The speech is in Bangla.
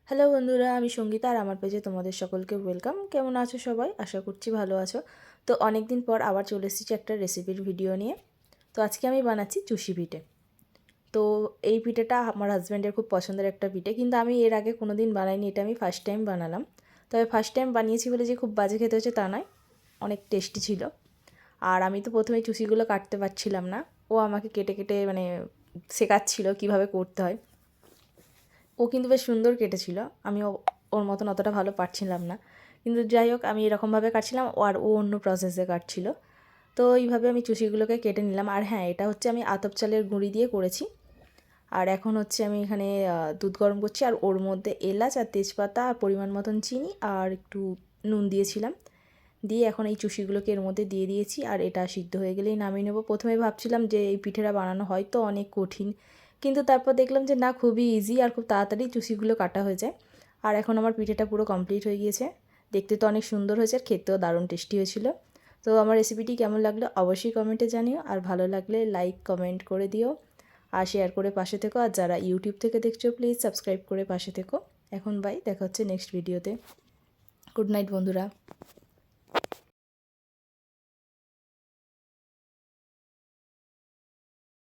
হ্যালো বন্ধুরা, আমি সঙ্গীতা আর আমার পেজে তোমাদের সকলকে ওয়েলকাম। কেমন আছো সবাই? আশা করছি ভালো আছো। তো অনেক দিন পর আবার চলে এসেছি একটা রেসিপির ভিডিও নিয়ে। তো আজকে আমি বানাচ্ছি চুষি পিঠে। তো এই পিঠেটা আমার হাজব্যান্ডের খুব পছন্দের একটা পিঠে, কিন্তু আমি এর আগে কোনো দিন বানাইনি, এটা আমি ফার্স্ট টাইম বানালাম। তবে ফার্স্ট টাইম বানিয়েছি বলে যে খুব বাজে খেতে হচ্ছে তা নয়, অনেক টেস্টি ছিল। আর আমি তো প্রথমে চুষিগুলো কাটতে পারছিলাম না, ও আমাকে কেটে কেটে শেখাচ্ছিল কীভাবে করতে হয়। ও কিন্তু বেশ সুন্দর কেটেছিল, আমি ওর মতন অতটা ভালো পারছিলাম না, কিন্তু যাই হোক আমি এরকমভাবে কাটছিলাম আর ও অন্য প্রসেসে কাটছিল। তো এইভাবে আমি চুষিগুলোকে কেটে নিলাম। আর হ্যাঁ, এটা হচ্ছে আমি আতপ চালের গুঁড়ি দিয়ে করেছি। আর এখন হচ্ছে আমি এখানে দুধ গরম করছি, আর ওর মধ্যে এলাচ আর তেজপাতা আর পরিমাণ মতন চিনি আর একটু নুন দিয়েছিলাম। দিয়ে এখন এই চুষিগুলোকে এর মধ্যে দিয়ে দিয়েছি, আর এটা সিদ্ধ হয়ে গেলেই নামিয়ে নেবো। প্রথমে ভাবছিলাম যে এই পিঠেটা বানানো হয়তো অনেক কঠিন, কিন্তু তারপর দেখলাম যে না, খুবই ইজি আর খুব তাড়াতাড়ি চুষিগুলো কাটা হয়ে যায়। আর এখন আমার পিঠেটা পুরো কমপ্লিট হয়ে গিয়েছে। দেখতে তো অনেক সুন্দর হয়েছে আর খেতেও দারুণ টেস্টি হয়েছিল। তো আমার রেসিপিটি কেমন লাগলো অবশ্যই কমেন্টে জানিও, আর ভালো লাগলে লাইক কমেন্ট করে দিও আর শেয়ার করে পাশে থেকো। আর যারা ইউটিউব থেকে দেখছো প্লিজ সাবস্ক্রাইব করে পাশে থেকো। এখন বাই, দেখা হচ্ছে নেক্সট ভিডিওতে। গুড নাইট বন্ধুরা।